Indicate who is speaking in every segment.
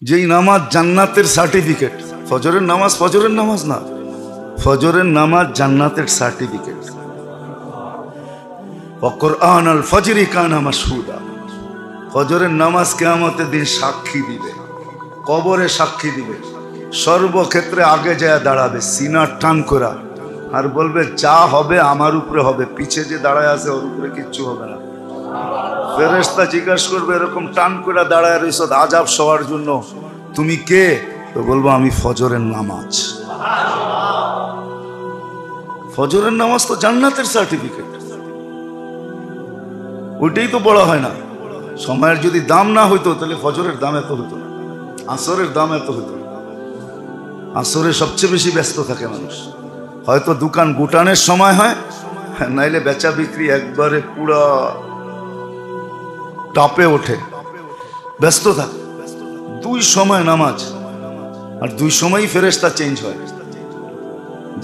Speaker 1: যেই নামাজ জান্নাতের সার্টিফিকেট। ফজরের নামাজ ফজরের নামাজ না, ফজরের নামাজ জান্নাতের সার্টিফিকেট। কুরআন আল ফজরি কানা মাশহুদা, ফজরের নামাজ কিয়ামতের দিন সাক্ষী দিবে, কবরে সাক্ষী দিবে, সর্বক্ষেত্রে আগে যায় দাঁড়াবে সিনা টান করা, আর বলবে যা হবে আমার উপরে হবে, পিছে যে দাঁড়ায় আছে ওর উপরে কিচ্ছু হবে না। ফেরেশতা জিজ্ঞাসা করবে এরকম টান করে দাঁড়ায় রইছ আযাব সওয়ার জন্য, তুমি কে? তো বলবো আমি ফজরের নামাজ। ফজরের নামাজ তো জান্নাতের সার্টিফিকেট, ওইটাই তো বলা হয় না। সময়ের যদি দাম না হইতো তাহলে ফজরের দাম এত হতো না, আসরের দাম এত হতো না। আসরে সবচেয়ে বেশি ব্যস্ত থাকে মানুষ, হয়তো দোকান গুটানের সময় হয়, নাইলে বেচা বিক্রি একবারে পুরা টাপে ওঠে, ব্যস্ত থাকে। দুই সময় নামাজ, আর দুই সময়ই ফেরেশতা চেঞ্জ হয়।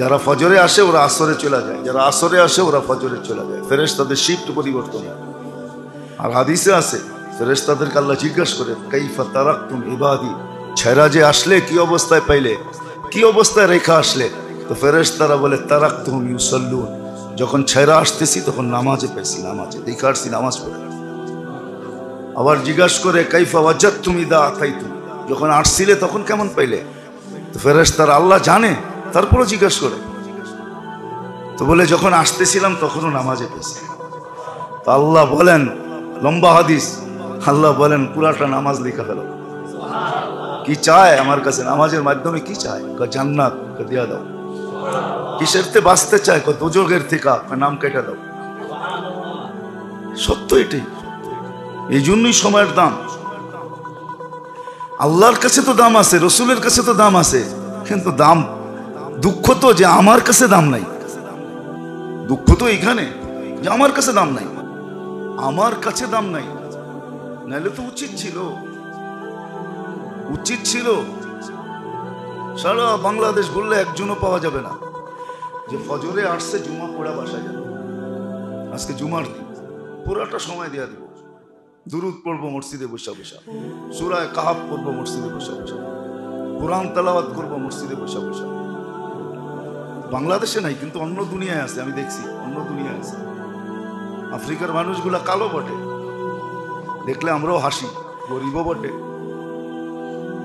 Speaker 1: যারা ফজরে আসে ওরা আসরে চলে যায়, যারা আসরে আসে ওরা ফজরে চলে যায়, ফেরেশতাদের শিফট পরিবর্তন হয়। আর হাদিসে আছে ফেরেশতাদেরকে আল্লাহ জিজ্ঞাসা করে কাইফা তারাকতুম ইবাদি, ছেড়া যে আসলে কি অবস্থায় পাইলে, কি অবস্থায় রেখা আসলে? তো ফেরেশতারা বলে তারাকতুহুম ইউসাল্লুন, যখন ছেড়া আসতেছি তখন নামাজে পাইছি, নামাজে দেখে আসছি, নামাজ পড়ে। আবার জিজ্ঞাসা করে কাইফা ওয়াজাদতুম ইদা আতাইতুম, যখন আসছিলে তখন কেমন পাইলে? তো ফেরেশতারা আল্লাহ জানে, তারপরও জিজ্ঞাসা করে। তো বলে যখন আসতেছিলাম তখনও নামাজে পেয়েছি। তো আল্লাহ বলেন, লম্বা হাদিস, আল্লাহ বলেন পুরাটা নামাজ লেখা ফেলো। কি চায় আমার কাছে নামাজের মাধ্যমে? কি চায়? জান্নাত দিয়া দাও। কিসের তে বাঁচতে চায়? দোজখের থেকে নাম কেটে দাও। সত্য এটাই, এই জন্যই সময়ের দাম। আল্লাহর কাছে তো দাম আছে, রসুলের কাছে তো দাম আছে, কিন্তু দাম, দুঃখ তো যে আমার কাছে দাম নাই। দুঃখ তো এখানে যে আমার কাছে দাম নাই, আমার কাছে দাম নাই। নাহলে তো উচিত ছিল, উচিত ছিল সারা বাংলাদেশ বললে একজনও পাওয়া যাবে না যে ফজরে আসছে জুমা পড়া বাসায় যাবে। আজকে জুমার দিন, পুরাটা সময় দেয়া দিব, দুরুদ পড়বো মসজিদে বসা বসা, সূরা কাহাফ পড়বো মসজিদে বসা বসা, কোরআন তেলাওয়াত করবো মসজিদে বসা বসা। বাংলাদেশে নাই, কিন্তু অন্য দুনিয়ায় আছে, আমি দেখছি অন্য দুনিয়ায় আছে। আফ্রিকার মানুষগুলা কালো বটে, দেখলে আমরাও হাসি, গরিবও বটে,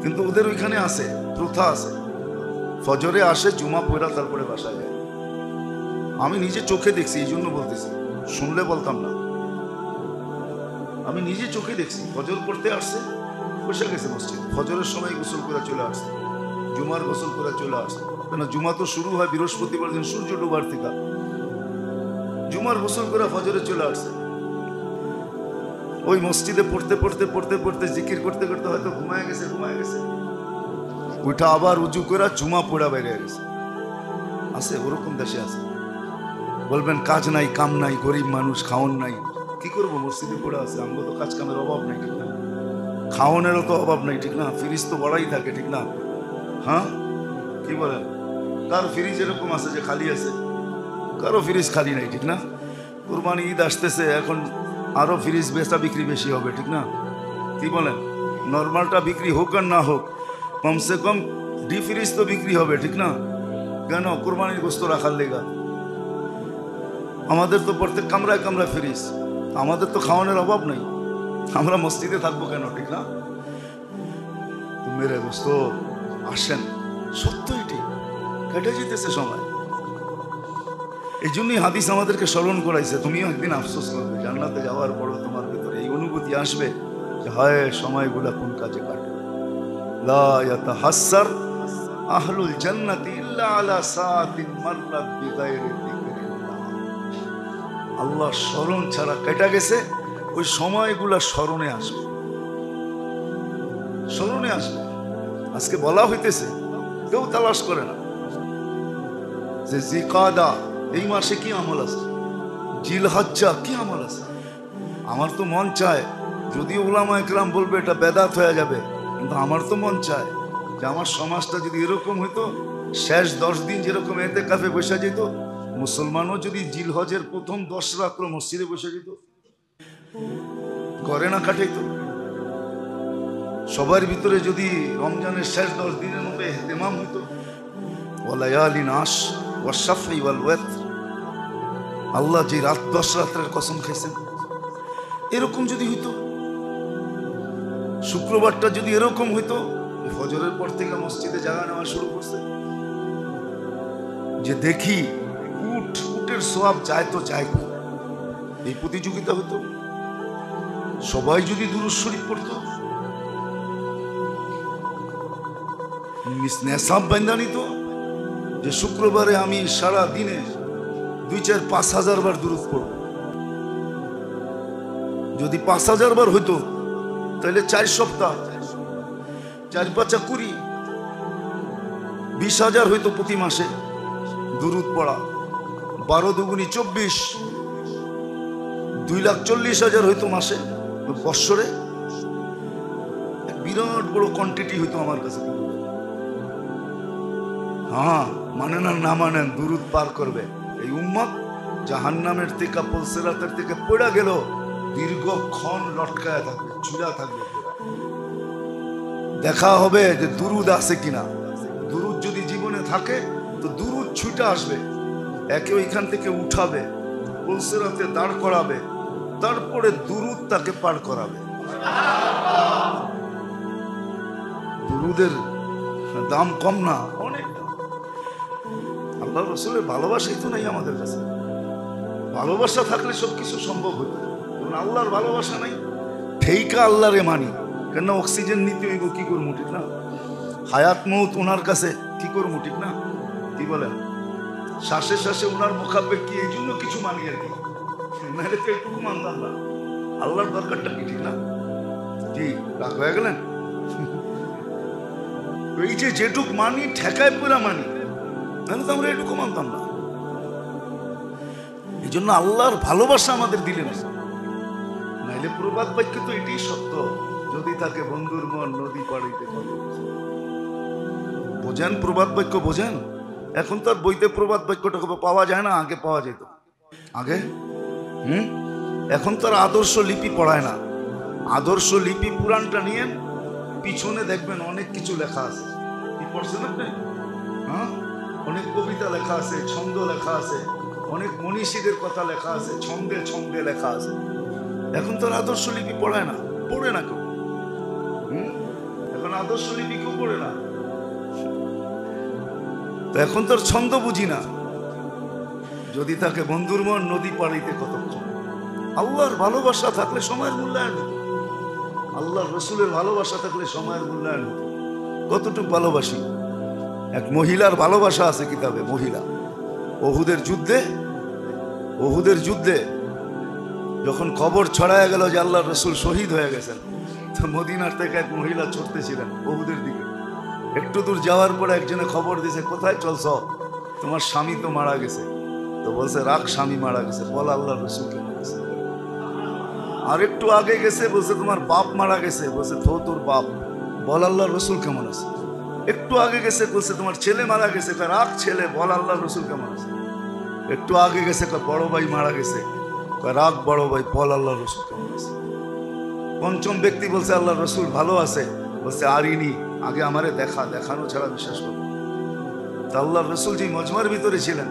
Speaker 1: কিন্তু ওদের ওইখানে আছে, প্রথা আছে, ফজরে আসে জুমা পড়া তারপরে বাসায় যায়। আমি নিজে চোখে দেখছি, এই জন্য বলতেছি, শুনলে বলতাম না। আমি নিজে চোখে দেখছি, ফজর পড়তে আসছে, বসে গেছে মসজিদ, ফজরের সময় গোসল করে চলে আসছে, জুমার গোসল করে চলে আসছে। কেন? জুমা তো শুরু হয় বৃহস্পতিবার দিন সূর্য ডোবার থেকে, জুমার গোসল করে ফজরে চলে আসছে। ওই মসজিদে পড়তে পড়তে পড়তে পড়তে জিকির করতে করতে হয়তো ঘুমায় গেছে, ওইটা আবার উজু করে জুমা পড়া বাইরে গেছে। আছে, ওরকম দেশে আছে। বলবেন কাজ নাই, কাম নাই, গরিব মানুষ, খাওন নাই, কি করবো? মসজিদে পড়ে আছে, আমগো তো কাজ কামের অভাব নাই, ঠিক না? খাওয়ানোরও তো অভাব নাই, ঠিক না? ফ্রিজ তো বড়াই থাকে, ঠিক না? হ্যাঁ, কি বলেন? কার ফ্রিজ এরকম আছে যে খালি আছে, কারো ফ্রিজ খালি নাই, ঠিক না? কুরবানি ঈদ আসতেছে, এখন আরো ফ্রিজ বেচা বিক্রি বেশি হবে, ঠিক না? কি বলেন? নর্মালটা বিক্রি হোক আর না হোক, কমসে কম ডি ফ্রিজ তো বিক্রি হবে, ঠিক না? কেন? কুরবানির গোস্ত রাখার লেগা। আমাদের তো প্রত্যেক কামরায় কামরায় ফ্রিজ, আমাদের তো খাওয়ানোর অভাব নাই, আমরা মসজিদে থাকবো কেন, ঠিক না? তো মেরে দোস্ত আসেন, সত্য এটি, কেটে যেতেছে সময়। এই জন্যই হাদিস আমাদেরকে স্মরণ করাইছে, তুমিও একদিন আফসোস করবে, জান্নাতে যাওয়ার পর তোমার ভিতরে এই অনুভূতি আসবে যে হায় সময়গুলা কোন কাজে কাটে। লা ইয়াতাহাসসার আহলুল জান্নাতি ইল্লা আলা সাআতিন মাররাত বিগাইরি যিকরিল্লাহ। আল্লাহ স্মরণ ছাড়া কেটে গেছে, ওই সময়গুলা স্মরণে আসবে, স্মরণে আসবে। আজকে বলা হইতেছে, কেউ তালাশ করে না যে জিকাদা এই মাসে কি আমল আছে, জিলহজ্জা কি আমল আছে। আমার তো মন চায়, যদিও উলামা একরাম বলবে এটা বেদাত হয়ে যাবে, কিন্তু আমার তো মন চায় যে আমার সমাজটা যদি এরকম হইতো, শেষ 10 দিন যেরকম এতেকাফে বসে যেত, মুসলমানও যদি জিলহজের প্রথম 10 রাত্র মসজিদে বসে যেত, ঘরে না কাটাইতো। সবার ভিতরে যদি রমজানের শেষ 10 দিনের মধ্যে ইহতিমাম হইতো, ওয়ালায়ালিন আশ ওয়াশফি ওয়াল ওয়াতর, আল্লাহ যে রাত 10 রাতের কসম খাইছেন, এরকম যদি হইতো, শুক্রবারটা যদি এরকম হইতো, ফজরের পর থেকে মসজিদে জায়গা নেওয়া শুরু করছে, যে দেখি উটের সওয়াব যায় তো যায়, এই প্রতিযোগিতা হতো, সবাই যদি দুরূদ শরীফ পড়তো, নেশাব বান্ধা নিত যে শুক্রবারে আমি সারা দিনে 2-4-5 হাজার বার দুরূদ পড়ব। যদি 5,000 বার হইতো তাহলে 4 সপ্তাহ 4-5 20 20,000 হইতো প্রতি মাসে দুরূদ পড়া। 12 দুগুনি 24, 2,40,000 হইতো মাসে, বৎসরে বিরাট বড় কোয়ান্টিটি হইতো আমার কাছে। হ্যাঁ, মানেন আর না মানেন, দুরূদ পার করবে এই উম্মত। জাহান্নামের থেকে পুলসিরাতের থেকে পড়া গেল, দীর্ঘক্ষণ লটকায় থাকবে, চূড়া থাকবে। দেখা হবে যে দুরূদ আছে কিনা। দুরূদ যদি জীবনে থাকে তো দুরূদ ছুটে আসবে, একে ওইখান থেকে উঠাবে, পুলসিরাতে দাঁড় করাবে, তারপরে দুরূদ তাকে পার করাবে। দুরূদের দাম কম না, অনেক দাম। আল্লাহ রাসূলের ভালোবাসাই তো নাই আমাদের কাছে। ভালোবাসা থাকলে সবকিছু সম্ভব হতো, আল্লাহর ভালোবাসা নাই। ঠেইকা আল্লাহরে মানি, কেন অক্সিজেন নিতে হইব, কি করবো ঠিক না? হায়াত মৌত ওনার কাছে, কি করবো ঠিক না? কি বলেন? শ্বাসে শ্বাসে ওনার মোকাব্বে কি, এই জন্য কিছু মানি আর কি, নাহলে তো একটু মানতাম না। আল্লাহর দরকারটা কি ঠিক না? কি রাগ হয়ে গেলেন? এই যে যেটুক মানি ঠেকায় পুরা মানি, নাহলে তো আমরা এটুকু মানতাম না। এই জন্য আল্লাহর ভালোবাসা আমাদের দিলে না, নাইলে প্রবাদ বাক্য তো এটাই সত্য, যদি তাকে বন্ধুর মন নদী পাড়িতে কত। বোঝেন প্রবাদ বাক্য, বোঝেন? এখন তো আর বইতে প্রবাদ বাক্যটা পাওয়া যায় না, আগে পাওয়া যেত। আগে এখন তো আর আদর্শ লিপি পড়ায় না। আদর্শ লিপি পুরাণটা নিয়ে পিছনে দেখবেন অনেক কিছু লেখা আছে। কি পড়ছেন আপনি? হ্যাঁ, অনেক কবিতা লেখা আছে, ছন্দ লেখা আছে, অনেক মনীষীদের কথা লেখা আছে, ছন্দে ছন্দে লেখা আছে। এখন তো আর আদর্শ লিপি পড়ায় না, পড়ে না কেউ। এখন আদর্শ লিপি কেউ পড়ে না, তো এখন তো আর ছন্দ বুঝি না। যদি তাকে বন্ধুর মন নদী পাড়িতে কতক্ষণ। আল্লাহর ভালোবাসা থাকলে সময়ের মূল্যায়ন হতো, আল্লাহর রসুলের ভালোবাসা থাকলে সময়ের মূল্যায়ন হতো। কতটুকু ভালোবাসি, এক মহিলার ভালোবাসা আছে কিতাবে। মহিলা ওহুদের যুদ্ধে যখন খবর ছড়ায় গেল যে আল্লাহর রসুল শহীদ হয়ে গেছেন, তো মদিনার থেকে এক মহিলা ছুটতেছিলেন ওহুদের দিকে। একটু দূর যাওয়ার পরে একজনে খবর দিয়েছে, কোথায় চলছ? তোমার স্বামী তো মারা গেছে। তো বলছে, রাখ, স্বামী মারা গেছে, বল আল্লাহর রসুল কেমন আছে। আর একটু আগে গেছে, বলছে তোমার বাপ মারা গেছে, বলছে তো তোর বাপ, বল আল্লাহর রসুল কেমন আছে। একটু আগে গেছে, বলছে তোমার ছেলে মারা গেছে, রাখ ছেলে, বল আল্লাহর রসুল কেমন আছে। একটু আগে গেছে, বড় ভাই মারা গেছে, রাখ বড় ভাই, বল আল্লাহর রসুল কেমন আছে। পঞ্চম ব্যক্তি বলছে আল্লাহর রসুল ভালো আছে, বলছে আরিনি, আগে আমারে দেখানো ছাড়া বিশ্বাস করো। তা আল্লাহর রসুল যে মজমার ভিতরে ছিলেন,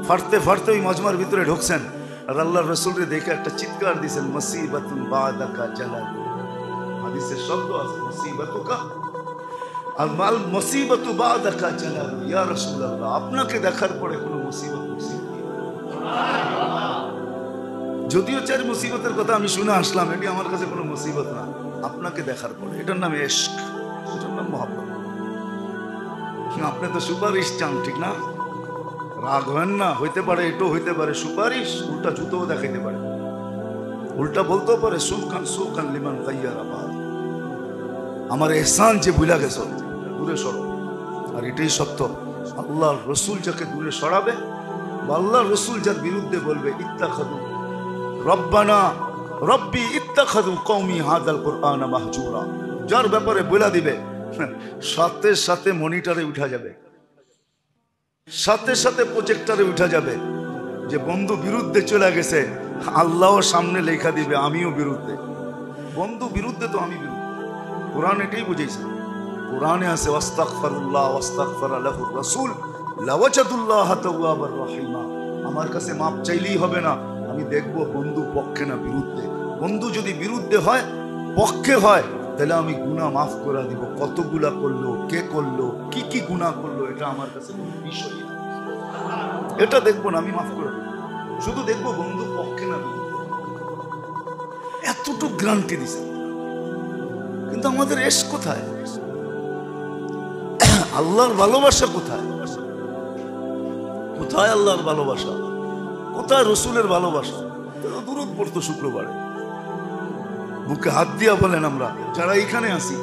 Speaker 1: ফাটতে ফাটতে ওই মজমার ভিতরে ঢুকছেন, আর আল্লাহর রসুলকে দেখে একটা চিৎকার দিয়েছেন, মুসিবাতুন বাদাকা জালাল। হাদিসের শব্দ আছে মুসিবাতুকা আল মাল মুসিবাতু বাদাকা জালাল। ইয়া রাসূলুল্লাহ, আপনাকে দেখার পরে কোনো মুসিবত যদিও 4 মুসিবতের কথা আমি শুনে আসলাম, এটি আমার কাছে কোনো মুসিবত না। আপনাকে দেখার পরে, এটার নাম ইশক, এটার নাম মহব্বত। আপনি তো সুপারিশ চান, ঠিক না? রাগ হবেন না, হইতে পারে, এটাও হইতে পারে সুপারিশ, উল্টা জুতোও দেখাইতে পারে, উল্টা বলতেও পারে সুকান লিমান গায়্যারা বাদ। আমার এহসান যে ভুলা গেছো, দূরে সরো। আর এটাই সত্য, আল্লাহর রসুল যাকে দূরে সরাবে, বা আল্লাহর রসুল যার বিরুদ্ধে বলবে, ইত্তাখাযু রব্বানা রব্বি ইত্তাখাযু কওমি হাযাল কুরআনা মাহজুরা, যার ব্যাপারে বলে দিবে, সাথে সাথে মনিটরে উঠা যাবে, সাথে সাথে প্রজেক্টরে উঠা যাবে যে বন্ধু বিরুদ্ধে চলে গেছে, আল্লাহও সামনে লেখা দিবে আমিও বিরুদ্ধে। বন্ধু বিরুদ্ধে তো আমি বিরুদ্ধে, কোরআন এটাই বুঝাইছে। কোরআনে আছে ওয়াস্তাগফিরুল্লাহ ওয়াস্তাগফির লাহুর রাসূল লাওয়াজাদুল্লাহ তাওয়াবার রহিমা। আমার কাছে মাপ চাইলেই হবে না, আমি দেখব বন্ধু পক্ষে না বিরুদ্ধে। বন্ধু যদি বিরুদ্ধে হয়, পক্ষে হয়, তাহলে আমি গুনাহ মাফ করে দিব। কতগুলা করলো, কে করলো, কি কি গুনাহ করলো, এটা আমার কাছে কোনো বিষয় না। এটা দেখবো না, আমি মাফ করে দেব। শুধু দেখবো বন্ধু পক্ষে না বিরুদ্ধে। এতটুকু গ্যারান্টি দিছে। কিন্তু আমাদের এশ কোথায়? আল্লাহর ভালোবাসা কোথায়? কোথায় আল্লাহর ভালোবাসা? কোথায় রসুলের ভালোবাসা? দুরূদ পড়তো শুক্রবারে, বুকে হাত দিয়া বলেন আমরা যারা এখানে আছি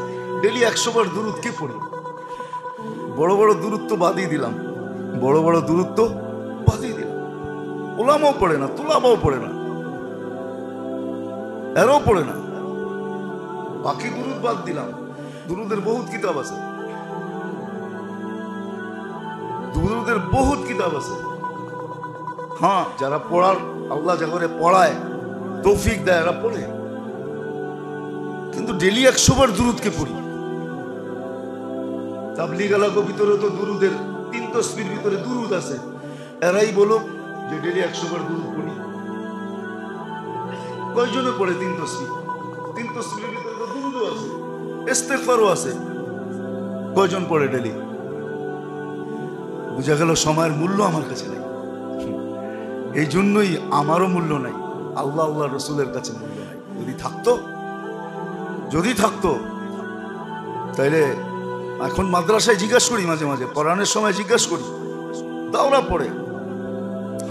Speaker 1: ডেলি 100 বার দুরূদ কে পড়ি? বড় বড় দূরত্ব বাদিয়ে দিলাম, বড় বড় দূরত্ব বাদিয়ে দিলাম। ওলামাও পড়ে না, তোলাবাও পড়ে না, এরাও পড়ে না। বাকি দুরূদ বাদ দিলাম। দুরূদের বহুত কিতাব আছে, দুরূদের বহুত কিতাব আছে। হ্যাঁ, যারা পড়ার, আল্লাহ যারা পড়ায় তৌফিক দেয়, এরা পড়ে। কিন্তু ডেলি 100 বার দুরূদকে পড়ি। তাবলীগ আলাগো ভিতরে তো দুরূদের 3 তসবির ভিতরে দুরূদ আছে। এরাই বলো যে ডেলি 100 বার দুরূদ পড়ি। কয়জনে পড়ে 3 তসবির? 3 তসবির ভিতরে তো দুরূদও আছে, ইস্তেগফারও আছে। কয়জন পড়ে ডেলি? বুঝা গেল সময়ের মূল্য আমার কাছে নাই। এই জন্যই আমারও মূল্য নাই, আল্লাহ আল্লাহ রসুলের কাছে মূল্য নাই। যদি থাকতো তাইলে এখন মাদ্রাসায় জিজ্ঞাসা করি, মাঝে মাঝে পড়ানোর সময় জিজ্ঞাসা করি, দাওরা পড়ে,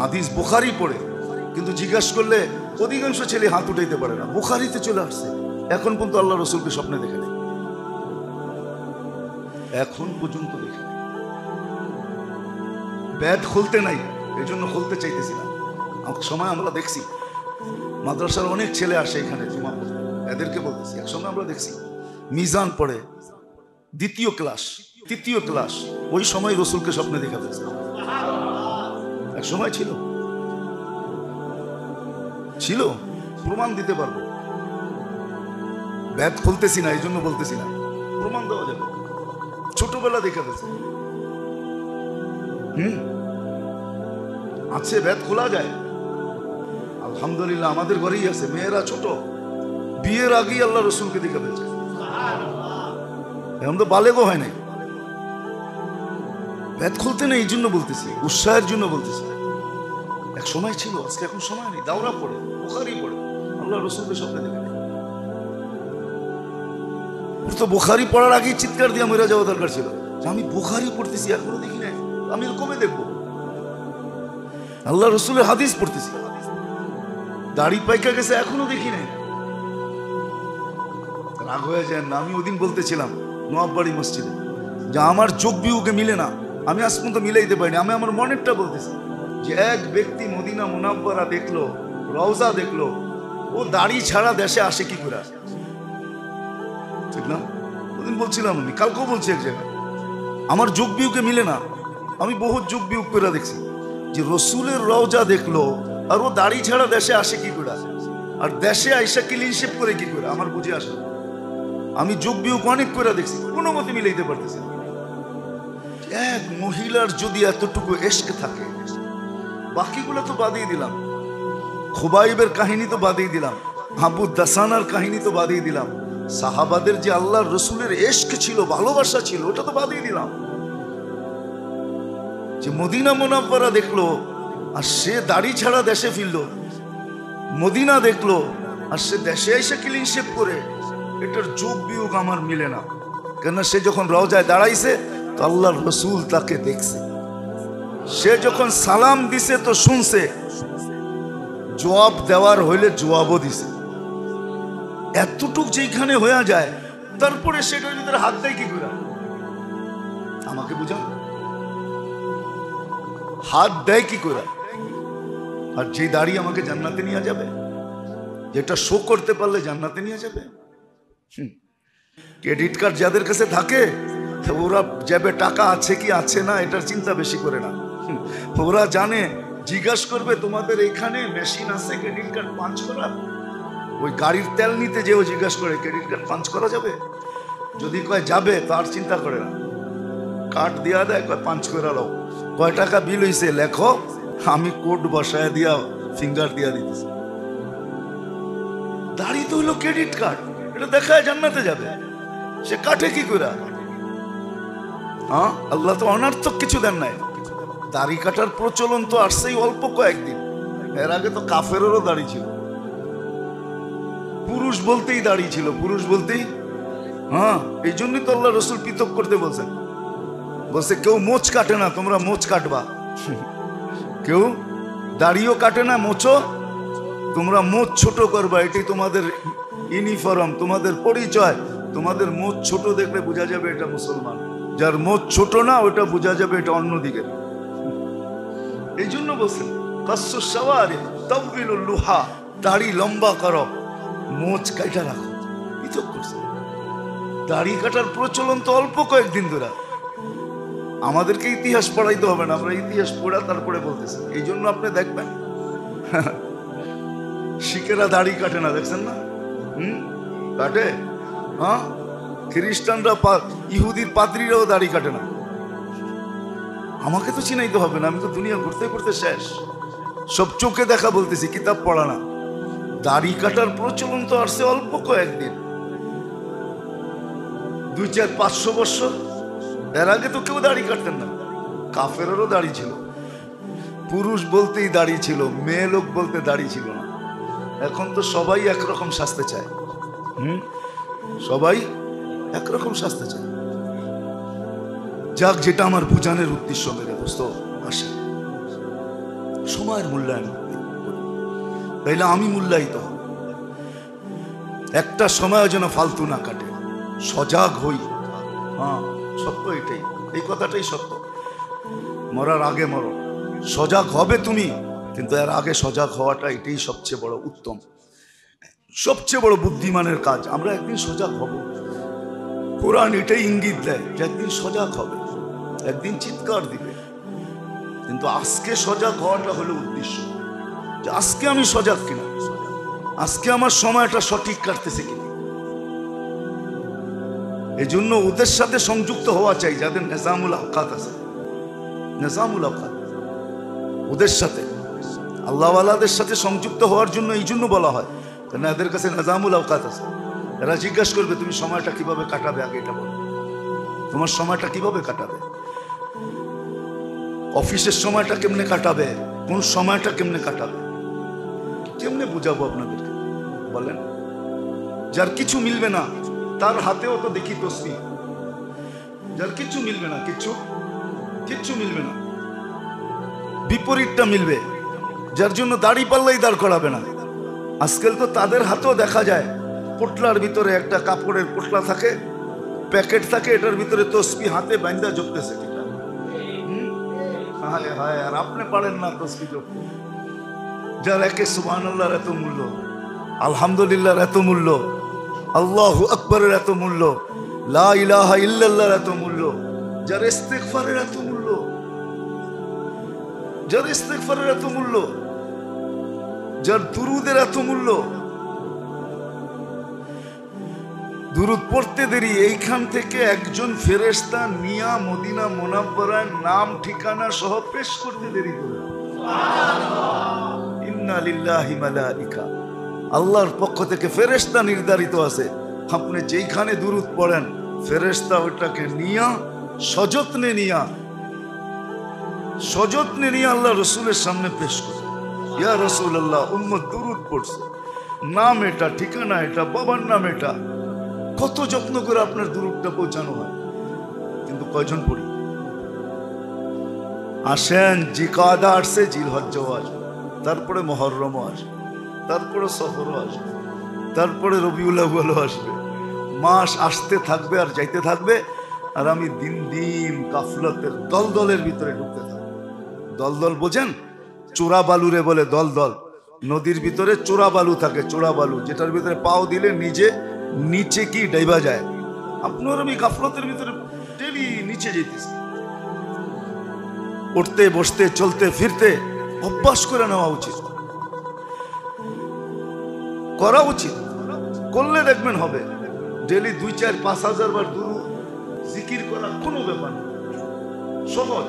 Speaker 1: হাদিস বুখারী পড়ে, কিন্তু জিজ্ঞাসা করলে অধিকাংশ ছেলে হাত উঠাইতে পারে না। বুখারীতে চলে আসছে, এখন পর্যন্ত আল্লাহ রসুলকে স্বপ্নে দেখে নেই, এখন পর্যন্ত দেখে নেই। ব্যাট খুলতে নাই, এই জন্য খুলতে চাইতেছি না। সময় আমরা দেখছি মাদ্রাসার অনেক ছেলে আসে এখানে জুমা পড়তে, এদেরকে বলতেছি, এক সময় আমরা দেখছি মিজান পড়ে 2য় ক্লাস 3য় ক্লাস, ওই সময় রসুলকে স্বপ্নে দেখা দিয়েছে। এক সময় ছিল, প্রমাণ দিতে পারবো। ব্যাট খুলতেছি না, এই জন্য বলতেছি না, প্রমাণ দেওয়া যাবে। ছোটবেলা দেখা দিয়েছে। আছে, ব্যাট খোলা যায়, আলহামদুলিল্লাহ। আমাদের ঘরেই আছে, মেয়েরা ছোট, বিয়ের আগেই আল্লাহ রসুলকে দেখা দিয়েছে। এখন তো বালেগও হয় নাই, ব্যাট খুলতে নেই, এই জন্য বলতেছি, উৎসাহের জন্য বলতেছি। এক সময় ছিল, আজকে এখন সময় নেই। দাওরা পড়ে, বুখারী পড়ে, আল্লাহ রসুলকে স্বপ্নে দেখে নেই। ওর তো বুখারী পড়ার আগেই চিৎকার দিয়ে মরে যাওয়া দরকার ছিল, আমি বুখারী পড়তেছি এখনো দেখি নাই, আমি কবে দেখবো? আল্লাহ রসুলের হাদিস পড়তেছি, দাড়ি পাইকা গেছে, এখনো দেখি নাই। রাগ হয়ে যায় না? আমি ওদিন বলতেছিলাম নোয়াববাড়ি মসজিদে যে আমার চোখ বিউকে মিলে না, আমি আজ পর্যন্ত মিলাইতে পারিনি। আমি আমার মনেরটা বলতেছি যে এক ব্যক্তি মদিনা মুনাব্বারা দেখলো, রওজা দেখলো, ও দাড়ি ছাড়া দেশে আসে কি করে? ঠিক না? ওদিন বলছিলাম, আমি কালকেও বলছি এক জায়গায়, আমার যোগ বিউকে মিলে না। আমি বহুত যোগ বিয়োগ করে দেখছি যে রসুলের রওজা দেখলো আর ও দাড়ি ছাড়া দেশে আসে কি করে, আর দেশে আইসা ক্লিন শেভ করে কি করে, আমার বুঝে আসে। আমি যোগ বিয়োগ অনেক করে দেখছি, কোনো মতে মিলাইতে পারতেছি। এক মহিলার যদি এতটুকু এশক থাকে, বাকিগুলো তো বাদিয়ে দিলাম, খুবাইবের কাহিনী তো বাদিয়ে দিলাম, আবু দাসানার কাহিনী তো বাদিয়ে দিলাম, সাহাবাদের যে আল্লাহর রসুলের এশক ছিল, ভালোবাসা ছিল, ওটা তো বাদিয়ে দিলাম। যে মদিনা মুনাব্বারা দেখলো আর সে দাড়ি ছাড়া দেশে ফিরলো, মদিনা দেখলো আর সে দেশে এসে ক্লিন শেভ করে, এটার যোগ বিয়োগ আমার মিলে না। কেন? সে যখন রওজায় দাঁড়াইছে তো আল্লাহর রসুল তাকে দেখছে, সে যখন সালাম দিছে তো শুনছে, জবাব দেওয়ার হইলে জবাবও দিছে। এতটুক যেখানে হয়ে যায়, তারপরে সেটার ভিতরে হাত দেয় কি করে? আমাকে বুঝান, হাত দেয় কি করে? আর যে দাড়ি আমাকে জান্নাতে নিয়ে যাবে, যেটা শো করতে পারলে জান্নাতে নিয়ে যাবে। ক্রেডিট কার্ড যাদের কাছে থাকে, ওরা যাবে টাকা আছে কি আছে না এটার চিন্তা বেশি করে না। ওরা জানে, জিজ্ঞাসা করবে তোমাদের এখানে মেশিন আছে ক্রেডিট কার্ড পাঞ্চ করা? ওই গাড়ির তেল নিতে যেও জিজ্ঞাসা করে ক্রেডিট কার্ড পাঞ্চ করা যাবে? যদি কয় যাবে তো আর চিন্তা করে না, কার্ড দিয়া দেয়, কয় 5 করে লাও, কয় টাকা বিল হইছে লেখো, আমি কোড বসায় দিয়া ফিঙ্গার দিয়া দিতেছি। দাড়ি তো হলো ক্রেডিট কার্ড, এটা দেখায় জান্নাতে যাবে, সে কাটে কি করে? হ্যাঁ, আল্লাহ তো অনার্থক কিছু দেন নাই। দাড়ি কাটার প্রচলন তো আসছেই অল্প কয়েকদিন, এর আগে তো কাফেরেরও দাড়ি ছিল, পুরুষ বলতেই দাড়ি ছিল, পুরুষ বলতেই। হ্যাঁ, এই জন্যই তো আল্লাহ রসুল পৃথক করতে বলছেন, বলছে কেউ মোচ কাটে না, তোমরা মোচ কাটবা। কেউ দাড়িও কাটে না, মোচও, তোমরা মোচ ছোট করবা, এটাই তোমাদের ইউনিফর্ম, তোমাদের পরিচয়। তোমাদের মোচ ছোট দেখলে বোঝা যাবে এটা মুসলমান, যার মোচ ছোট না ওটা বোঝা যাবে এটা অন্যদিকে। এই জন্য বলছেন কাসসু শাওয়ারি তাওবিলুল লুহা, দাড়ি লম্বা করো, মোচ কাটা রাখো, পৃথক করছে। দাড়ি কাটার প্রচলন তো অল্প কয়েকদিন ধরে, আমাদেরকে ইতিহাস পড়াইতে হবে না, আমরা ইতিহাস পড়া তারপরে বলতেছি। এই জন্য আপনি দেখবেন শিখেরা দাড়ি কাটে না, দেখছেন না? কাটে। হ্যাঁ, খ্রিস্টানরা, ইহুদির পাদ্রীরাও দাড়ি কাটে না। আমাকে তো চিনাইতে হবে না, আমি তো দুনিয়া ঘুরতে ঘুরতে শেষ, সব চোখে দেখা বলতেছি, কিতাব পড়া না। দাড়ি কাটার প্রচলন তো আসছে অল্প কয়েকদিন, 200-500 বছর। এর আগে তো কেউ দাড়ি কাটতেন না, কাফেরেরও দাড়ি ছিল, পুরুষ বলতেই দাড়ি ছিল, মেয়ে লোক বলতে দাড়ি ছিল না। এখন তো সবাই একরকম সাজতে চায়, সবাই একরকম সাজতে চায়। যাক, যেটা আমার বুঝানোর উদ্দেশ্য মেরে দোস্ত, আসে সময়ের মূল্যায়ন, তাইলে আমি মূল্যায়িত হব। একটা সময় যেন ফালতু না কাটে, সজাগ হই। হ্যাঁ, সত্য এটাই, এই কথাটাই সত্য। মরার আগে মরো, সজাগ হবে তুমি, কিন্তু এর আগে সজাগ হওয়াটা এটাই সবচেয়ে বড় উত্তম, সবচেয়ে বড় বুদ্ধিমানের কাজ। আমরা একদিন সজাগ হব, কোরআন এটাই ইঙ্গিত দেয় যে একদিন সজাগ হবে, একদিন চিৎকার দিবে। কিন্তু আজকে সজাগ হওয়াটা হলো উদ্দেশ্য, যে আজকে আমি সজাগ কিনা, আজকে আমার সময়টা সঠিক কাটতেছে কিনা। এই জন্য ওদের সাথে সংযুক্ত হওয়া চাই যাদের নিজামুল আওকাত আছে, নিজামুল আওকাত, ওদের সাথে, আল্লাহওয়ালাদের সাথে সংযুক্ত হওয়ার জন্য এই জন্য বলা হয়, কারণ এদের কাছে নিজামুল আওকাত আছে। এরা জিজ্ঞাসা করবে তুমি সময়টা কিভাবে কাটাবে, আগে এটা বলো, তোমার সময়টা কিভাবে কাটাবে, অফিসের সময়টা কেমনে কাটাবে, কোন সময়টা কেমনে কাটাবে, কেমনে বুঝাবো আপনাদেরকে বলেন? যার কিছু মিলবে না তার হাতেও তো দেখি তসবি, যার কিছু মিলবে না, কিচ্ছু মিলবে না, বিপরীতটা মিলবে, যার জন্য দাড়ি পাল্লাই দাঁড় করাবে না। আজকাল তো তাদের হাতেও দেখা যায় পোটলার ভিতরে একটা কাপড়ের পোটলা থাকে, প্যাকেট থাকে, এটার ভিতরে তসবি হাতে বাঁধা জপতেছে। হায় হায়, আর আপনি পারেন না তসবি জপতে, যার একে সুবহানাল্লাহর এত মূল্য, আলহামদুলিল্লাহর এত মূল্য, আল্লাহু আকবারের এত মূল্য, লা ইলাহা ইল্লাল্লাহর এত মূল্য, যার ইস্তিগফারের এত মূল্য, যার ইস্তিগফারের এত মূল্য, যার দুরুদের এত মূল্য। দুরুদ পড়তে দেরি, এইখান থেকে একজন ফেরেশতা নিয়া মদিনা মুনাওয়ারার নাম ঠিকানা সহ পেশ করতে দেরি করে। ইন্না লিল্লাহি মালাইকা, আল্লাহর পক্ষ থেকে ফেরেশতা নির্ধারিত আছে, আপনি যেইখানে দুরুদ পড়েন ফেরেশতা ওটাকে নিয়া সযত্নে নিয়া আল্লাহ রসুলের সামনে পেশ করে, ইয়া রাসূলুল্লাহ, উম্মত দুরুদ পড়ছে, নাম এটা, ঠিকানা এটা, বাবার নাম এটা, কত যত্ন করে আপনার দুরুদটা পৌঁছানো হয়, কিন্তু কয়জন পড়ি? আসেন, জিকাদা আসছে, জিলহজ্জাও আসবে, তারপরে মুহররমও আসবে, তারপরে সফরও আসবে, তারপরে রবিউল আউয়ালও আসবে। মাস আসতে থাকবে আর যাইতে থাকবে, আর আমি দিন দিন কাফলাতের দলদলের ভিতরে ঢুকতে থাকবো। দলদল বোঝেন? চোরা বালুরে বলে দলদল। নদীর ভিতরে চোরা বালু থাকে, চোরা বালু, যেটার ভিতরে পাও দিলে নিজে নিচে কি ডাইবা যায়। আপনার আমি গাফলতের ভিতরে ডেলি নিচে যেতেছি। উঠতে বসতে চলতে ফিরতে অভ্যাস করে নেওয়া উচিত, করা উচিত, করলে দেখবেন হবে। ডেলি 2-4-5 হাজার বার দুরূদ জিকির করা কোনো ব্যাপার না, সহজ।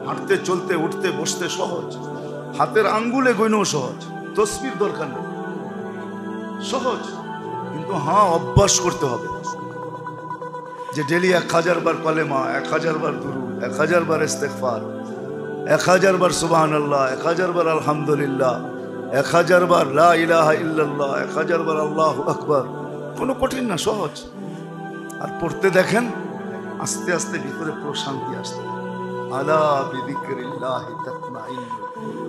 Speaker 1: হাঁটতে চলতে উঠতে বসতে সহজ, হাতের আঙ্গুলে গইনেও সহজ, তসবির দরকার নেই, সহজ। কিন্তু হ্যাঁ, অভ্যাস করতে হবে যে ডেলি 1000 বার কলেমা, 1000 বার দুরূদ, 1000 বার ইস্তেগফার, 1000 বার সুবহানাল্লাহ, 1000 বার আলহামদুলিল্লাহ, 1000 বার লা ইলাহা ইল্লাল্লাহ, 1000 বার আল্লাহু আকবার। কোনো কঠিন না, সহজ। আর পড়তে দেখেন আস্তে আস্তে ভিতরে প্রশান্তি আসছে। আলা বিযিকরিল্লাহি তাতমাইন্নুল কুলুব।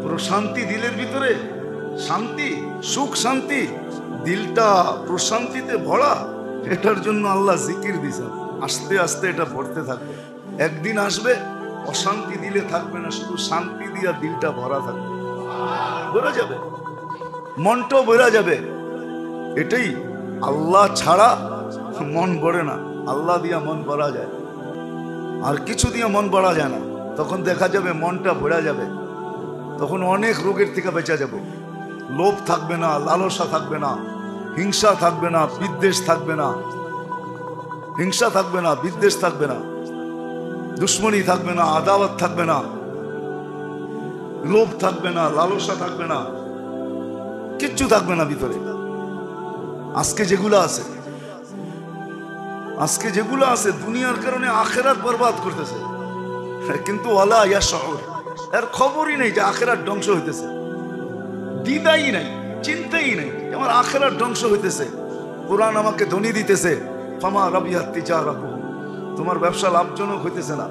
Speaker 1: প্রশান্তি দিলের ভিতরে, শান্তি, সুখ শান্তি, দিলটা প্রশান্তিতে ভরা। এটার জন্য আল্লাহ জিকির দিয়েছেন। আস্তে আস্তে এটা পড়তে থাকবে, একদিন আসবে অশান্তি দিলে থাকবে না, শুধু শান্তি দিয়া দিলটা ভরা থাকবে, ভরা যাবে, মনটাও ভরা যাবে। এটাই, আল্লাহ ছাড়া মন ভরে না, আল্লাহ দিয়া মন ভরা যায়, আর কিছু দিয়ে মন ভরা যায় না। তখন দেখা যাবে মনটা ভরা যাবে, তখন অনেক রোগের থেকে বেঁচে যাব। লোভ থাকবে না, লালসা থাকবে না, হিংসা থাকবে না, বিদ্বেষ থাকবে না, হিংসা থাকবে না, বিদ্বেষ থাকবে না, দুশ্মনী থাকবে না, আদাওয়াত থাকবে না, লোভ থাকবে না, লালসা থাকবে না, কিচ্ছু থাকবে না ভিতরে। আজকে যেগুলো আছে, আজকে যেগুলো আছে দুনিয়ার কারণে আখেরাত বরবাদ করতেছে, কিন্তু ওয়ালা ইয়াশউর, এর খবরই নেই যে আখেরাত ধ্বংস হইতেছে, দ্বিধাই নাই, চিন্তাই নাই আমার আখেরাত ধ্বংস হইতেছে। কোরআন আমাকে ধ্বনি দিতেছে, ফামা রাবিহাত তিজারাতুহু, তোমার ব্যবসা লাভজনক হইতেছে না।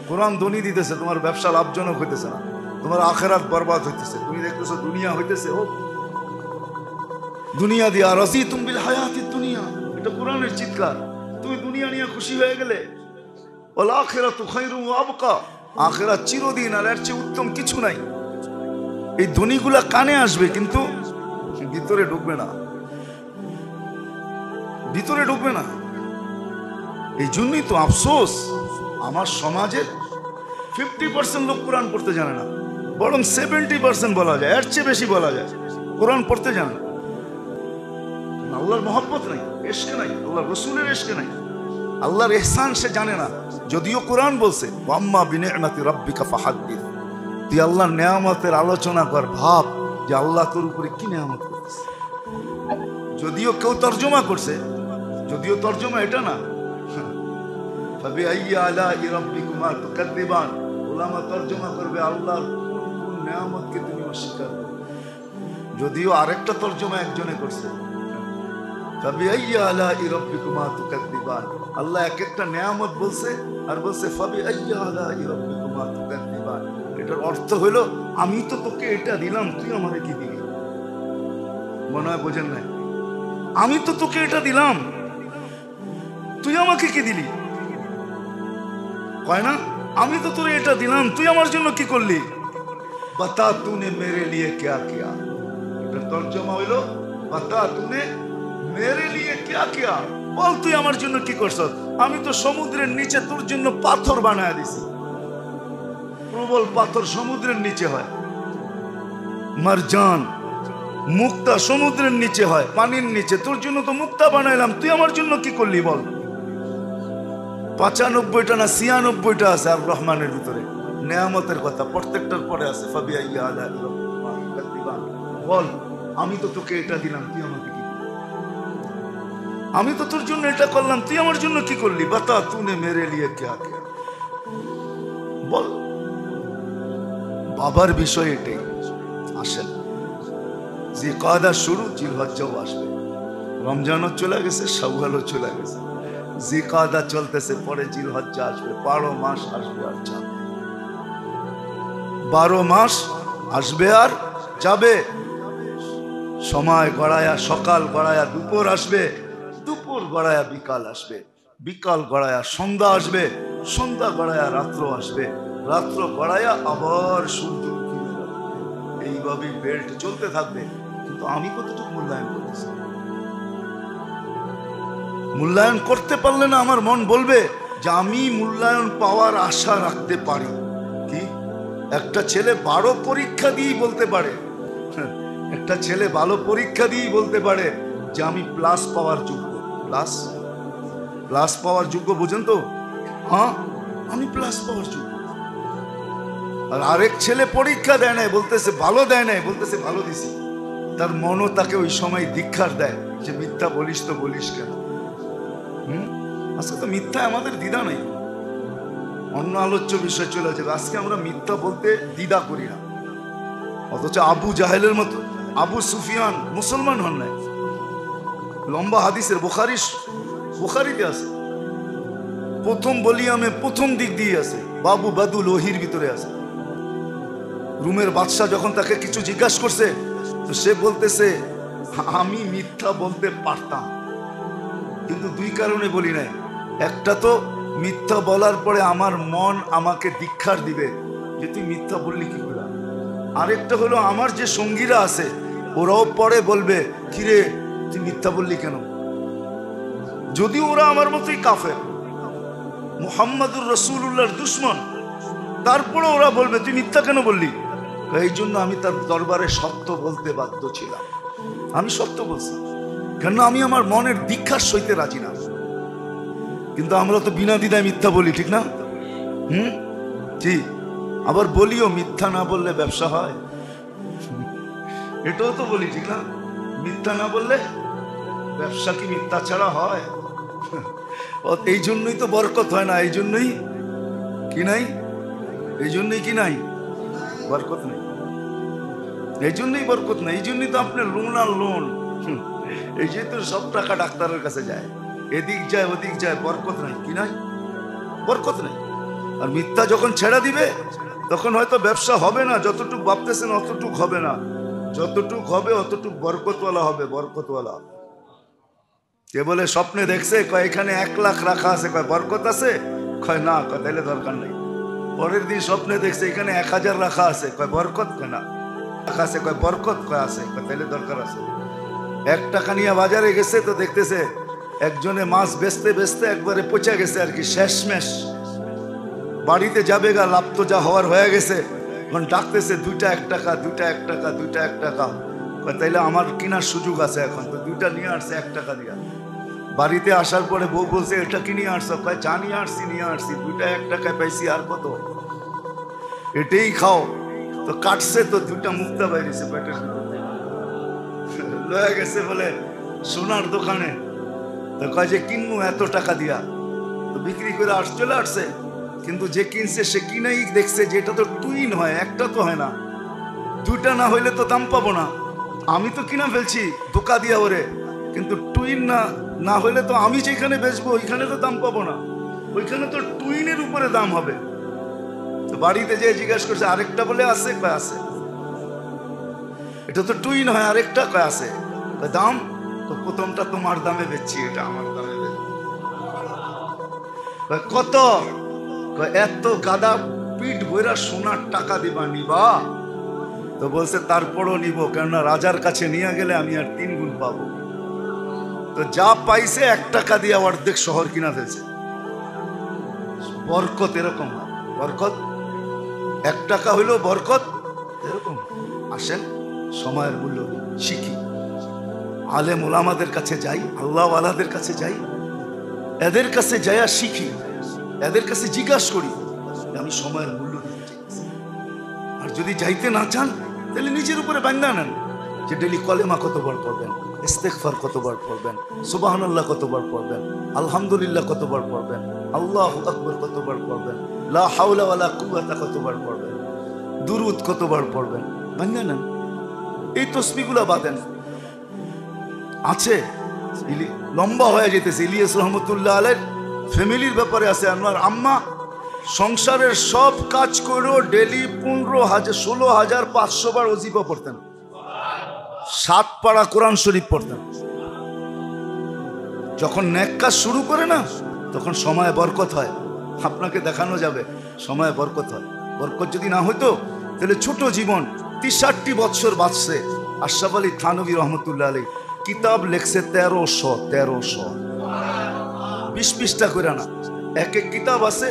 Speaker 1: কোরআন ধ্বনি দিতেছে, তোমার ব্যবসা লাভজনক হইতেছে না, তোমার আখেরাত বরবাদ হইতেছে। তুমি দেখতেছো দুনিয়া হইতেছে ও দুনিয়া দিয়া রাসিতুম বিল হায়াতিদ দুনিয়া, এটা কোরআনের চিৎকার। তুমি দুনিয়া নিয়ে খুশি হয়ে গেলে, ওয়াল আখিরাতু খায়রুন ওয়া আবকা, আখিরাত চিরদিন, আর এর চেয়ে উত্তম কিছু নাই। এই ধ্বনিগুলা কানে আসবে কিন্তু ভিতরে ঢুকবে না, ভিতরে ঢুকবে না। এই জন্যই তো আফসোস, আমার সমাজের 50% লোক কোরআন পড়তে জানে না, বরং 70% বলা যায়, এর চেয়ে বেশি বলা যায় কোরআন পড়তে জানে না। আল্লাহর মহব্বত নাই, ইশক নাই, আল্লাহর রাসূলের ইশক নাই, আল্লাহর ইহসান সে জানে না। যদিও কোরআন বলছে ওয়াম্মা বিনি'মাতি রাব্বিকা ফাহাদ্দিস, তুই আল্লাহর নেয়ামতের আলোচনা কর, ভাব যে আল্লাহ তোর উপরে কি নেয়ামত করতেছে। যদিও কেউ তর্জমা করছে, যদিও তর্জমা এটা না, ফাবিআইয়ি আলাই রাব্বিকুমা তুকাদ্দিবান, উলামা তর্জমা করবে আল্লাহর কোন নেয়ামতকে তুমি অস্বীকার করো। যদিও আরেকটা তর্জমা একজনে করছে, ফাবিআইয়ি আলাই রাব্বিকুমা তুকাদ্দিবান, আল্লাহ এক একটা নেয়ামত বলছে আর বলছে ফাবিআইয়ি আলাই রাব্বিকুমা তুকাদ্দিবান। এটার অর্থ হলো আমি তো তোকে এটা দিলাম, তুই আমারে কি দিলি? মনে হয় বোঝেন নাই? আমি তো তোকে এটা দিলাম, তুই আমাকে কি দিলি? কয় না, আমি তো তোরে এটা দিলাম, তুই আমার জন্য কি করলি? বাতা তুনে মেরে লিয়ে ক্যা কিয়া। এটার তর্জমা হইলো বাতা তুনে মেরে লিয়ে ক্যা কিয়া, বল তুই আমার জন্য কি করছ? আমি তো সমুদ্রের নিচে তোর জন্য পাথর বানায় দিছি, প্রবল পাথর সমুদ্রের নিচে হয়, মারজান মুক্তা সমুদ্রের নিচে হয়, পানির নিচে, তোর জন্য তো মুক্তা বানাইলাম, তুই আমার জন্য কি করলি বল? 95টা না 96টা আছে আর রহমানের ভিতরে নেয়ামতের কথা, প্রত্যেকটার পরে আছে ফাবিআইয়ি আলাই রাব্বিকুমা তুকাদ্দিবান। বল আমি তো তোকে এটা দিলাম, তুই আমাকে কি দিলি? আমি তো তোর জন্য এটা করলাম, তুই আমার জন্য কি করলি? বাতা তুনে মেরে লিয়ে ক্যা কিয়া, বল। বাবার বিষয় এটাই। আসেন, জিলকদা শুরু, জিলহজ্জাও আসবে, রমজানও চলে গেছে, শাওয়ালও চলে গেছে, জিলকদা চলতেছে, পরে জিলহজ্জা আসবে, 12 মাস আসবে আর যাবে, 12 মাস আসবে আর যাবে। সময় গড়ায়া সকাল গড়ায়া দুপুর আসবে, দুপুর গড়ায়া বিকাল আসবে, বিকাল গড়ায়া সন্ধ্যা আসবে, সন্ধ্যা গড়ায়া রাত্র আসবে, রাত্র গড়ায়া আবার সূর্য উঠে যাবে। এইভাবে বেল্ট চলতে থাকবে। কিন্তু আমি কতটুকু মূল্যায়ন করতেছি? মূল্যায়ন করতে পারলে না আমার মন বলবে যে আমি মূল্যায়ন পাওয়ার আশা রাখতে পারি। কি একটা ছেলে 12 পরীক্ষা দিয়েই বলতে পারে, একটা ছেলে ভালো পরীক্ষা দিয়েই বলতে পারে যে আমি প্লাস পাওয়ার যোগ্য। প্লাস পাওয়ার যোগ্য, বুঝেন তো? হ্যাঁ, আমি প্লাস পাওয়ার যোগ্য। আর আরেক ছেলে পরীক্ষা দেয় নাই, বলতেছে ভালো দেয় নাই, বলতেছে ভালো দিছি। তার মনও তাকে ওই সময় ধিক্কার দেয় যে মিথ্যা বলিস তো বলিস কেন। আজকে তো মিথ্যা আমাদের দ্বিধা নাই। অন্য আলোচ্য বিষয় চলে যাবে। আজকে আমরা মিথ্যা বলতে দ্বিধা করি না, অথচ আবু জাহেলের মতো আবু সুফিয়ান মুসলমান হন নাই। লম্বা হাদিসের বুখারীতে আছে, প্রথম বলিয়ামে প্রথম দিক দিয়ে আছে, বাবু বাদুল ওহির ভিতরে আছে। রুমের বাদশা যখন তাকে কিছু জিজ্ঞাসা করছে, তো সে বলতেছে আমি মিথ্যা বলতে পারতাম, কিন্তু দুই কারণে বলি নাই। একটা তো মিথ্যা বলার পরে আমার মন আমাকে ধিক্কার দিবে যে তুই মিথ্যা বললি কি করে। আরেকটা হলো আমার যে সঙ্গীরা আছে ওরাও পরে বলবে কিরে তুই মিথ্যা বললি কেন। যদি ওরা আমার মতোই কাফের, মুহাম্মাদুর রাসূলুল্লাহর দুশমন, তারপরে ওরা বলবে তুই মিথ্যা কেন বললি। এই জন্য আমি তার দরবারে সত্য বলতে বাধ্য ছিলাম। আমি সত্য বলছি, কেন আমি আমার মনের ধিক্কার সইতে রাজি না। কিন্তু আমরা তো বিনা দ্বিধায় মিথ্যা বলি, ঠিক না? জি, আবার বলিও মিথ্যা না বললে ব্যবসা হয়, এটাও তো বলি, ঠিক না? মিথ্যা না বললে ব্যবসা কি মিথ্যা ছাড়া হয়? এই জন্যই তো বরকত হয় না, এই জন্যই কি নাই, এই জন্যই কি নাই বরকত নেই, এই জন্যই বরকত নেই। এই জন্যই তো আপনার লোন আর লোন, এই যে তো সব টাকা ডাক্তারের কাছে যায়, এদিক যায় ওদিক যায়, বরকত নাই, কি নাই, বরকত নাই। আর মিথ্যা যখন ছেড়ে দিবে তখন হয়তো ব্যবসা হবে না, যতটুকু ভাবতেছেন অতটুক হবে না, যতটুক হবে অতটুক বরকতওয়ালা হবে, বরকতওয়ালা। কে বলে স্বপ্নে দেখছে কয় এখানে 1 লাখ রাখা আছে, কয় বরকত আছে, কয় না, কয় তাইলে দরকার নেই। পরের দিন স্বপ্নে দেখছে এখানে 1000 রাখা আছে, কয় বরকত, কয় না রাখা আছে, কয় বরকত, কয় আছে, কয় তাইলে দরকার আছে। 1 টাকা নিয়ে বাজারে গেছে, তো দেখতেছে একজনে মাছ বেচতে বেচতে একবারে পচে গেছে আর কি, শেষমেশ বাড়িতে যাবে গা, লাভ তো যা হওয়ার হয়ে গেছে। এখন ডাকতেছে 2টা 1 টাকা, 2টা 1 টাকা, 2টা 1 টাকা। তাইলে আমার কেনার সুযোগ আছে এখন, তো 2টা নিয়ে আসছে 1 টাকা দিয়া। বাড়িতে আসার পরে বউ বলছে এটা কি নিয়ে আসছো, কয় যা নিয়ে আসছি 2টা 1 টাকায় পাইছি, আর কত, এটাই খাও। তো কাটছে, তো 2টা মুক্তা বাইরেছে পেটের লয়ে গেছে বলে সোনার দোকানে, তো কয় যে কিনবো এত টাকা দিয়া, তো বিক্রি করে চলে আসছে। কিন্তু যে কিনছে সে কিনাই দেখছে যে এটা তো টুইন হয়, একটা তো হয় না, 2টা না হইলে তো দাম পাবো না। আমি তো কিনা ফেলছি ধোকা দিয়া ওরে, কিন্তু টুইন না হইলে তো আমি যেখানে বেচবো ওইখানে তো দাম পাবো না, ওইখানে তো টুইনের উপরে দাম হবে। তো বাড়িতে যেয়ে জিজ্ঞাসা করছে আরেকটা বলে আছে, কয় আছে, এটা তো টুইন হয়, আরেকটা কয় আছে, দাম তো প্রথমটা তোমার দামে বেচছি, এটা আমার দামে বেচছি। কত, এত গাদা পিঠ বইরা সোনার টাকা দিবা, নিবা? তো বলছে তারপরও নিব, কেননা রাজার কাছে নিয়ে গেলে আমি আর 3 গুণ পাবো। তো যা পাইছে 1 টাকা দিয়ে অর্ধেক শহর কিনা ফেলছে। বরকত এরকম হয়, বরকত 1 টাকা হইলেও বরকত এরকম। আসেন সময়ের মূল্য শিখি, আলেম ওলামাদের কাছে যাই, আল্লাহ ওয়ালাদের কাছে যাই, এদের কাছে যাইয়া শিখি, এদের কাছে জিজ্ঞাসা করি আমি সময়ের মূল্য দিতে চাইছি। আর যদি যাইতে না চান তাহলে নিজের উপরে বান্দা নেন, যে ডেলি কলেমা কতবার পড়বেন, ইস্তেগফার কতবার পড়বেন, সুবহানাল্লাহ কতবার পড়বেন, আলহামদুলিল্লাহ কতবার পড়বেন, আল্লাহু আকবার কতবার পড়বেন, লা হাওলা ওয়ালা কুওয়াতা কতবার পড়বেন, দুরুদ কতবার পড়বেন, বান্দা নেন। এই তসবিহগুলো বাদেন, আছে লম্বা হয়ে যেতেছে। ইলিয়াস রহমতুল্লাহ আলাইহির ফ্যামিলির ব্যাপারে আছে, আমার আম্মা সংসারের সব কাজ করেও ডেলি 16,500 বার ওজিফা পড়তেন, 7 পারা কোরআন শরীফ পড়তেন। যখন নেক কাজ শুরু করে না তখন সময়ে বরকত হয়, আপনাকে দেখানো যাবে সময়ে বরকত হয়। বরকত যদি না হইতো তাহলে ছোট জীবন 63 বছর বাঁচছে। আশরাফ আলী থানভী রহমতুল্লাহ আলাইহি কিতাব লেখছে 1300 20 পৃষ্ঠা করে না, এক এক কিতাব আছে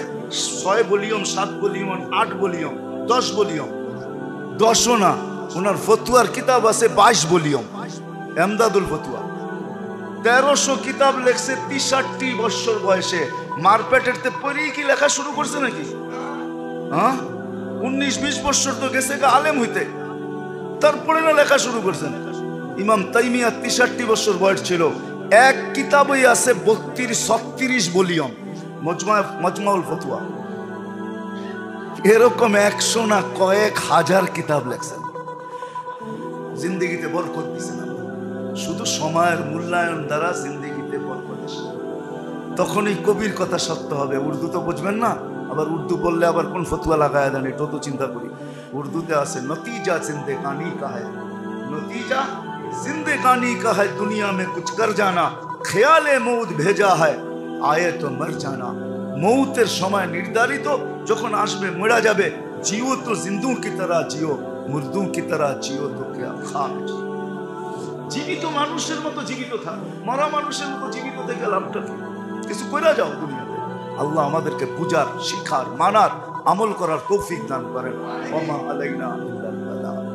Speaker 1: 6 ভলিউম, 7 ভলিউম, 8 ভলিউম, 10 ভলিউম, 10ও না। ওনার ফতুয়ার কিতাব আছে 22 ভলিউম, এমদাদুল ফতুয়া 1300 কিতাব লেখছে 63 বছর বয়সে। মারপেটের তে পড়ি কি লেখা শুরু করছে নাকি? হ্যাঁ, 19-20 বছর তো গেছে আলেম হইতে, তারপরে না লেখা শুরু করছেন। ইমাম তাইমিয়া 63 বছর বয়স ছিল। এক কিতাবই আছে 32-36 ভলিউম, মজমাউল ফতোয়া। এরকম 100 না কয়েক হাজার কিতাব লেখছেন। জিন্দেগিতে বরকত দিছেন, শুধু সময়ের মূল্যায়ন দ্বারা জিন্দেগিতে বরকত আসে। তখনই কবির কথা সত্য হবে। উর্দু তো বুঝবেন না, আবার উর্দু বললে আবার কোন ফতুয়া লাগায় দেন, এটা তো চিন্তা করি। উর্দুতে আছে নতিজা জিন্দেগানি কা হ্যায়, নতিজা জিন্দেগানি কা হ্যায়, দুনিয়া মে কুছ কর জানা, খেয়ালে মৌত ভেজা হয়, আয়ে তো মর জানা। মৌতের সময় নির্ধারিত, যখন আসবে মরা যাবে। জিও তো জিন্দু কি তরহ জিও, মুর্দু কি তরহ জিও তো কে খাক। জীবিত মানুষের মতো জীবিত থাকো, মরা মানুষের মতো জীবিত থেকে লাভটা কি? কিছু করে যাও দুনিয়াতে। আল্লাহ আমাদেরকে বুঝার, শিখার, মানার, আমল করার তৌফিক দান করেন। ওমা আলাইনা ইল্লাল বালাগ।